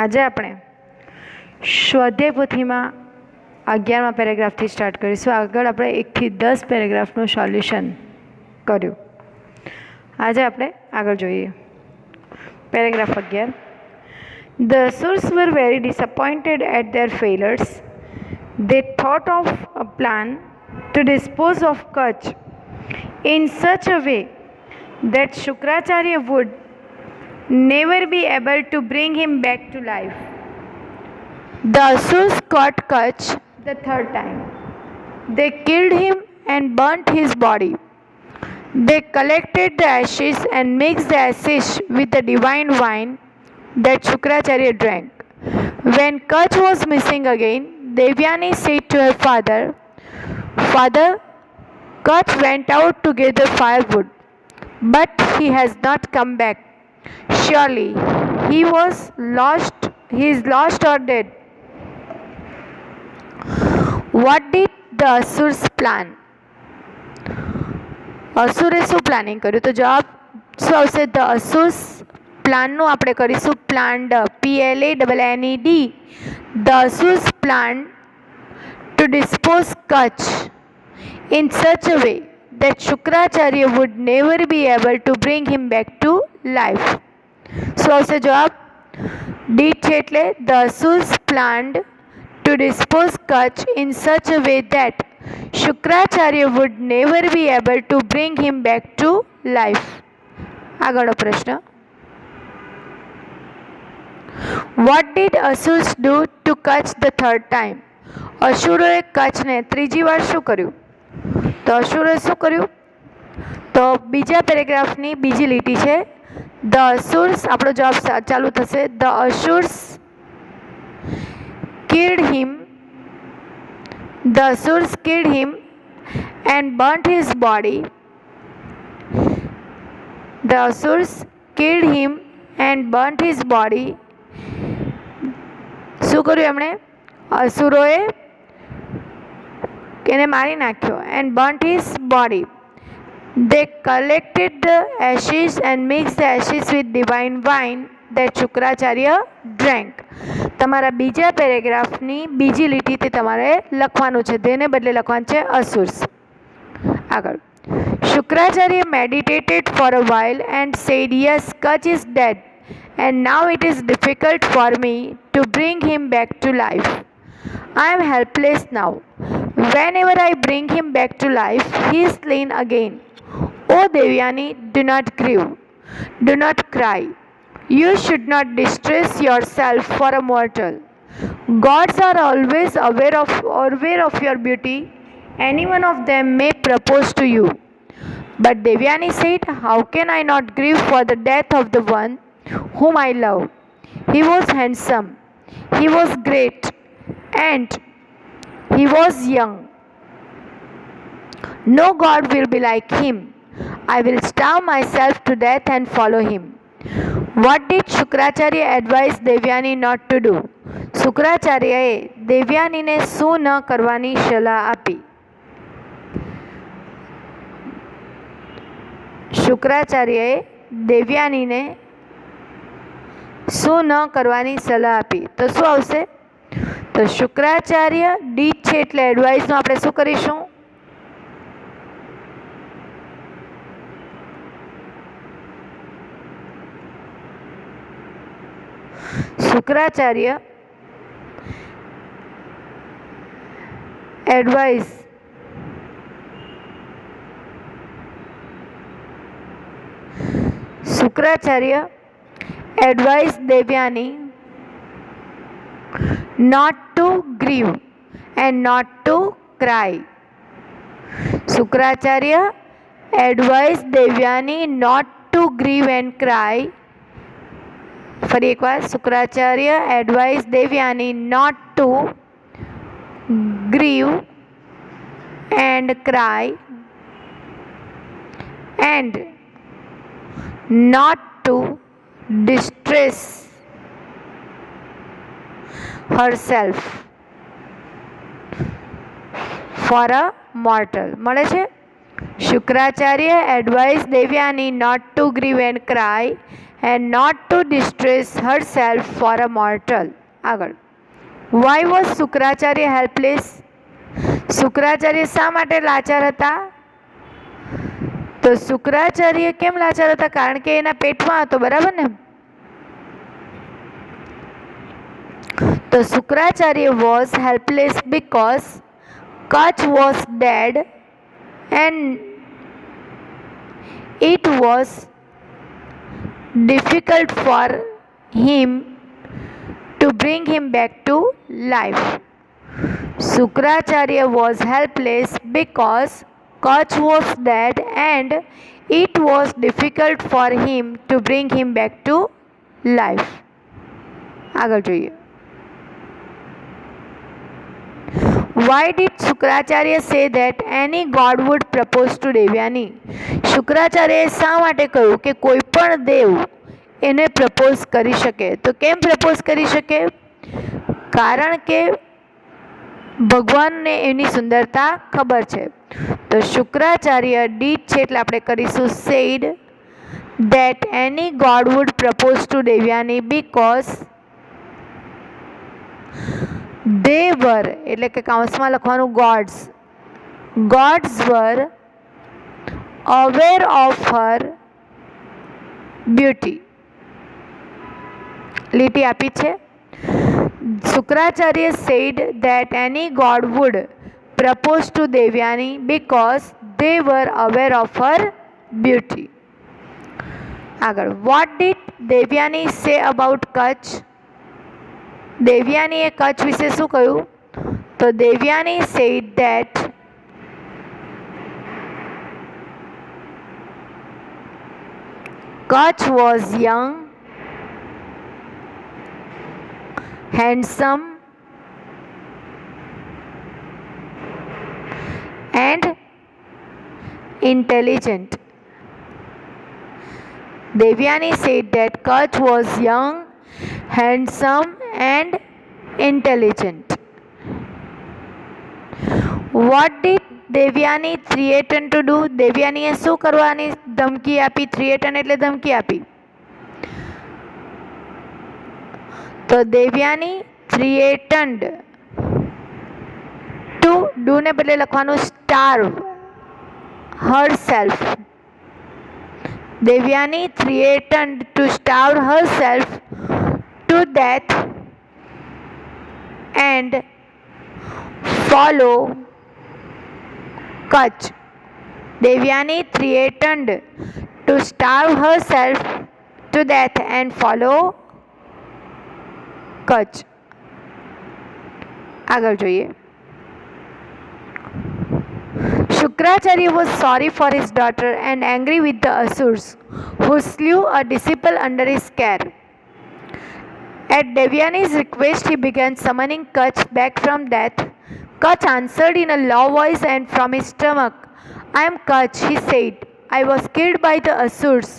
આજે આપણે સ્વાધ્યાય પોથીમાં 11મા પેરેગ્રાફથી સ્ટાર્ટ કરીશું. આગળ આપણે 1 થી 10 પેરેગ્રાફનું સોલ્યુશન કર્યું. આજે આપણે આગળ જોઈએ. Paragraph 11. The Asurs were very disappointed at their failures. They thought of a plan to dispose of Kutch in such a way that Shukracharya would never be able to bring him back to life. The Asurs caught Kutch the third time. They killed him and burnt his body. They collected the ashes and mixed the ashes with the divine wine that Shukracharya drank. When Kutch was missing again, Devyani said to her father, "Father, Kutch went out to gather firewood, but he has not come back. Surely he is lost or dead." What did the Asurs plan? અસુરે શું planning કર્યું? તો જવાબ શું આવશે? The Asurs પ્લાનનું આપણે કરીશું planned, PLANNED. The asuras plan to dispose Kutch in such a way that Shukracharya would never be able to bring him back to life. So આવશે જવાબ D છે, એટલે the Asurs planned to dispose Kutch in such a way that Shukracharya would never be able to bring him back to life. આગળનો પ્રશ્ન. What did Asurs do to Kutch the third time? અસુરોએ કચ્છને ત્રીજી વાર શું કર્યું? તો અસુરોએ શું કર્યું? તો બીજા પેરેગ્રાફની બીજી લીટી છે. ધ અસુર્સ, આપણો જવાબ ચાલુ થશે the Asurs killed him. The Asurs killed him and burnt his body. The Asurs killed him and burnt his body. શું કર્યું એમણે? અસુરોએ એને મારી નાખ્યો. And burnt his body. They collected the ashes and mixed the ashes with divine wine that Shukracharya drank. તમારા બીજા પેરેગ્રાફની બીજી લીટી તે તમારે લખવાનું છે, તેને બદલે લખવાનું છે અસુર્સ. આગળ. Shukracharya meditated for a while and said, "Yes, Kutch is dead, and now it is difficult for me to bring him back to life. I am helpless now. Whenever I bring him back to life, he is slain again. Oh Devyani, do not grieve. Do not cry. You should not distress yourself for a mortal. Gods are always aware of your beauty. Any one of them may propose to you." But Devyani said, "How can I not grieve for the death of the one whom I love? He was handsome, he was great, and he was young. No god will be like him. I will starve myself to death and follow him." What did Shukracharya advise Devyani not to do? શુક્રાચાર્યએ દેવ્યાનીને શું ન કરવાની સલાહ આપી? શુક્રાચાર્યએ દેવ્યાનીને શું ન કરવાની સલાહ આપી? તો શું આવશે? તો શુક્રાચાર્ય ડી છે, એટલે એડવાઇસનું આપણે શું કરીશું? Shukracharya advice Shukracharya advised Devyani not to grieve and not to cry. Shukracharya advised Devyani not to grieve and cry. ફરી એકવાર. Shukracharya advised Devyani not to grieve and cry and not to distress herself for a mortal. મળે છે? Shukracharya advised Devyani not to grieve and cry and not to distress herself for a mortal. આગળ. Why was Shukracharya helpless? Shukracharya શા માટે લાચાર હતા? તો શુક્રાચાર્ય કેમ લાચાર હતા? કારણ કે એના પેટમાં હતો, બરાબર ને? તો Shukracharya was helpless because Kach was dead and it was difficult for him to bring him back to life. Shukracharya was helpless because Kach was dead and it was difficult for him to bring him back to life. આગળ જોઈએ. Why did Shukracharya say that any god would propose to Devyani? શુક્રાચાર્યએ શા માટે કહ્યું કે કોઈ પણ દેવ એને propose કરી શકે? તો કેમ પ્રપોઝ કરી શકે? કારણ કે ભગવાનને એની સુંદરતા ખબર છે. તો શુક્રાચાર્ય ડીડ છે એટલે આપણે કરીશું sad that any god would propose to Devyani because they were, એટલે કે કૌંસમાં લખવાનું gods were aware of her beauty. લીટી આપી છે. Shukracharya said that any god would propose to Devyani because they were aware of her beauty. આગળ. What did Devyani say about Kach? દેવ્યાનીએ Kutch વિશે શું કહ્યું? તો Devyani said that Kach was young, handsome and intelligent. Devyani said that Kach was young, handsome and intelligent. What did Devyani threaten to do? દેવ્યાનીએ શું કરવાની ધમકી આપી? થ્રિએટન એટલે ધમકી આપી. તો દેવ્યાની threatened to do ને બદલે લખવાનું starve herself. Devyani threatened to starve herself to death and follow Kach. Devyani threatened to starve herself to death and follow Kach. આગળ જોઈએ. Shukracharya was sorry for his daughter and angry with the Asurs who slew a disciple under his care. At Devyani's request, he began summoning Kach back from death. Kach answered in a low voice and from his stomach, "I am Kach," he said. "I was killed by the Asurs,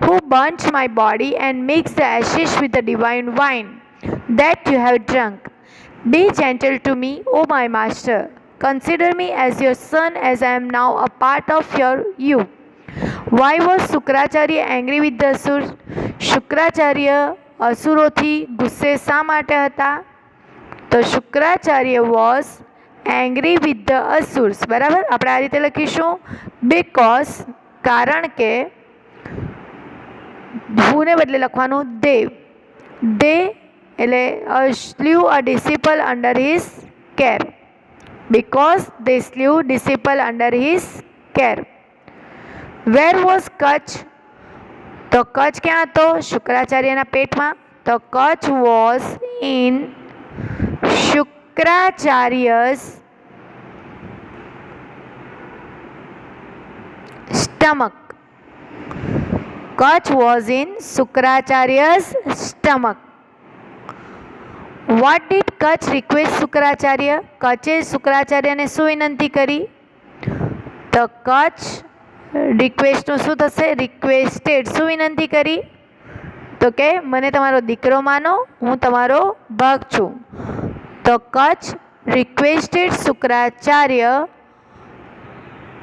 who burnt my body and mixed the ashes with the divine wine that you have drunk. Be gentle to me, O my master. Consider me as your son, as I am now a part of you." Why was Shukracharya angry with the Asurs? Shukracharya અસુરોથી ગુસ્સે શા માટે હતા? તો Shukracharya was angry with the asuras. બરાબર, આપણે આ રીતે લખીશું બીકોઝ, કારણ કે હુને બદલે લખવાનું દેવ. દે એટલે slew a ડિસિપલ under his care. because they slew disciple under his care. Where was Kach? તો કચ્છ ક્યાં હતો? શુક્રાચાર્યના પેટમાં. તો Kach was in Shukracharya's stomach. Kach was in Shukracharya's stomach. What did Kach request Shukracharya? કચ્છે શુક્રાચાર્યને શું વિનંતી કરી? તો કચ્છ રિક્વેસ્ટનું શું થશે? રિક્વેસ્ટેડ. શું વિનંતી કરી? તો કે મને તમારો દીકરો માનો, હું તમારો ભક્ત છું. તો Kach requested Shukracharya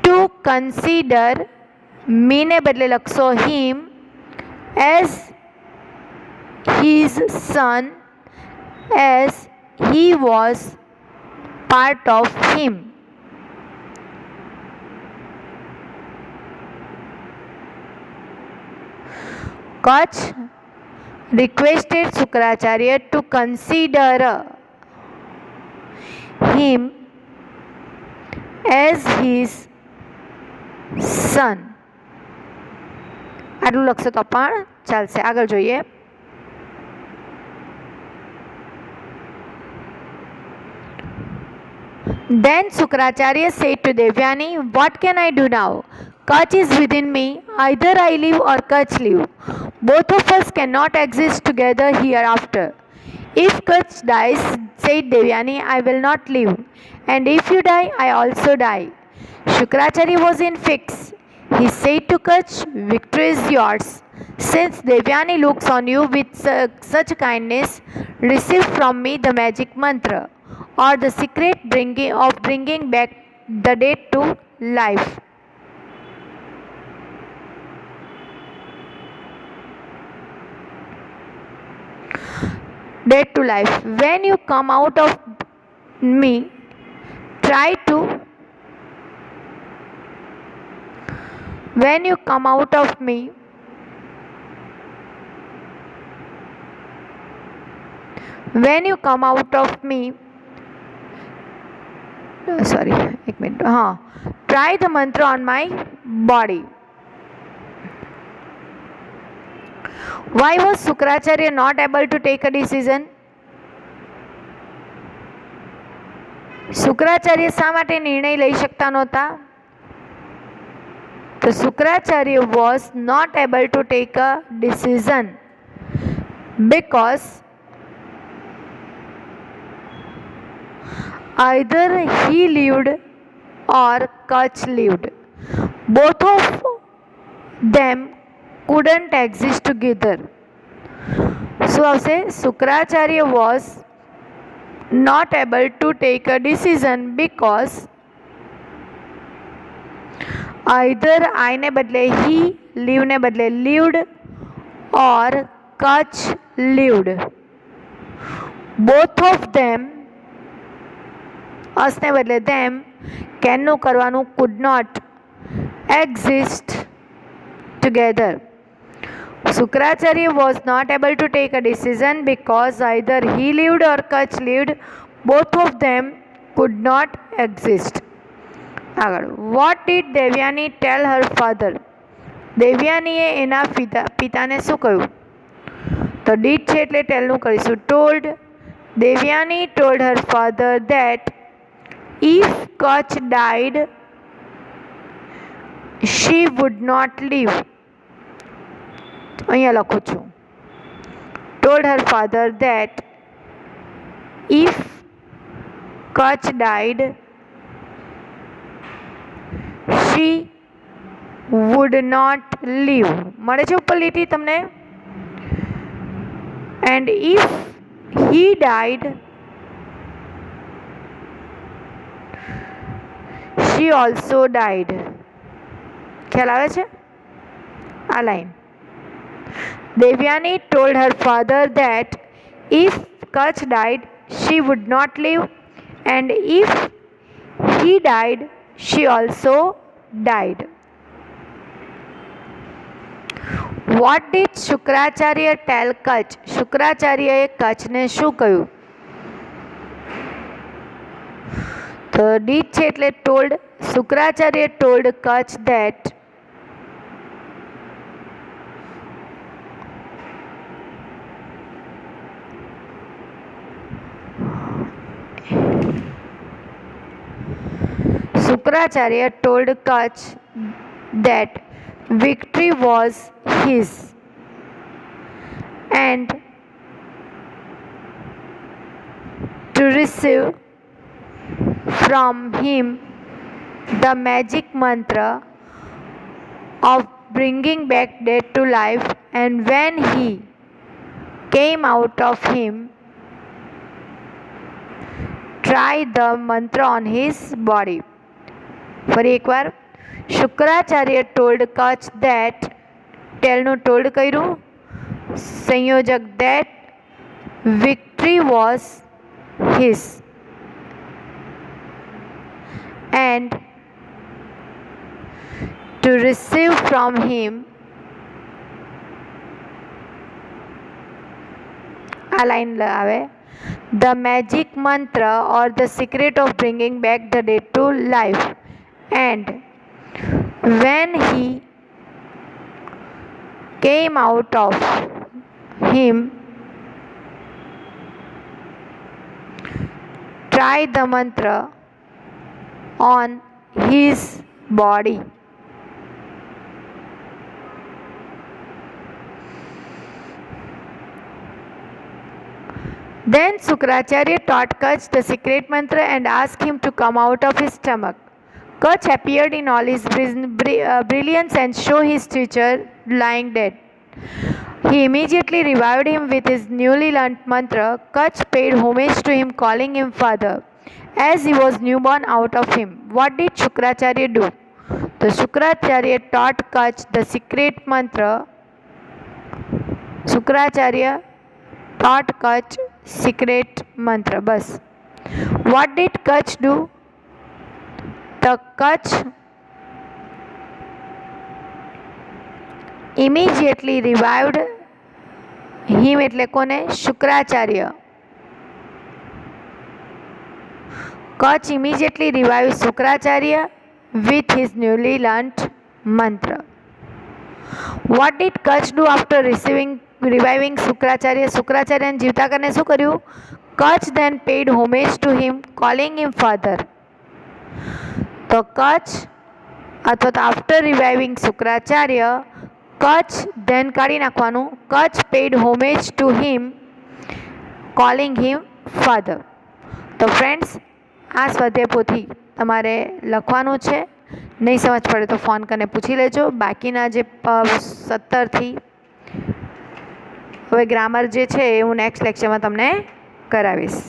to consider, મીને બદલે લખશો him, as his son as he was part of him. Kach requested Shukracharya to consider him as his son. આટલું લખશો તો પણ ચાલશે. આગળ જોઈએ. Then Shukracharya said to Devyani, "What can I do now? Kach is within me. Either I live or Kach live. Both of us cannot exist together hereafter. If Kach dies, said Devyani, I will not live. And if you die, I also die." Shukracharya was in fix. He said to Kach, "Victory is yours. Since Devyani looks on you with such kindness, receive from me the magic mantra, or the secret bringing back the dead to life." Dead to life. When you come out of me, try to when you come out of me, when you come out of me, sorry, एक minute, हाँ, try the mantra on my body. Why was Shukracharya not able to take a decision? Shukracharya શા માટે નિર્ણય લઈ શકતા નહોતા? તો Shukracharya was not able to take a decision because either he lived or Kach lived. Both of them couldn't exist together. So આવશે Shukracharya was not able to take a decision because either I ने बदले he, live ने बदले lived, or Kach lived. Both of them, us ने बदले them, कैनનું કરવાનું could not exist together. Shukracharya was not able to take a decision because either he lived or Kach lived. Both of them could not exist. આગળ. What did Devyani tell her father? દેવ્યાનીએ એના પિતાને શું કહ્યું? તો did છે એટલે ટેલનું કરીશું. Told. Devyani told her father that if Kach died, she would not live. અહીંયા લખું છું. Told her father that if Kach died, she would not live. મળે છે ઉપર લીટી તમને? And if he died, she also died. ખ્યાલ આવે છે આ line? Devyani told her father that if Kach died, she would not live, and if he died, she also died. What did Shukracharya tell Kach? શુક્રાચાર્યએ કચ્છને શું કહ્યું? તો did છે એટલે told. Shukracharya told Kach that Shukracharya told Kach that victory was his and to receive from him the magic mantra of bringing back dead to life, and when he came out of him, try the mantra on his body. ફરી એકવાર. Shukracharya told કચ that, ટેલનું told કર્યું. संयोजक that victory was his and to receive from him a line આવે the magic mantra or the secret of bringing back the dead to life, and when he came out of him, try the mantra on his body. Then Sukracharya taught Kach the secret mantra and asked him to come out of his stomach. Kach appeared in all his brilliance and showed his teacher lying dead. He immediately revived him with his newly learnt mantra. Kach paid homage to him, calling him father, as he was newborn out of him. What did Shukracharya do? So Shukracharya taught Kach the secret mantra. Shukracharya taught Kach secret mantra. Bas. What did Kach do? The Kach immediately revived him એટલે કોને? Shukracharya. Kach immediately revived Shukracharya with his newly learnt mantra. What did Kach do after reviving Shukracharya? શુક્રાચાર્યને જીવતા કરીને શું કર્યું? Kach then paid homage to him, calling him father. તો Kach અથવા તો after reviving Shukracharya, Kach then કાઢી નાખવાનું. Kach paid homage to him, calling him father. તો ફ્રેન્ડ્સ, આ સ્વાધ્યાય પોથી તમારે લખવાનું છે. નહીં સમજ પડે તો ફોન કરીને પૂછી લેજો. બાકીના જે 17થી હવે ગ્રામર જે છે એ હું નેક્સ્ટ લેક્ચરમાં તમને કરાવીશ.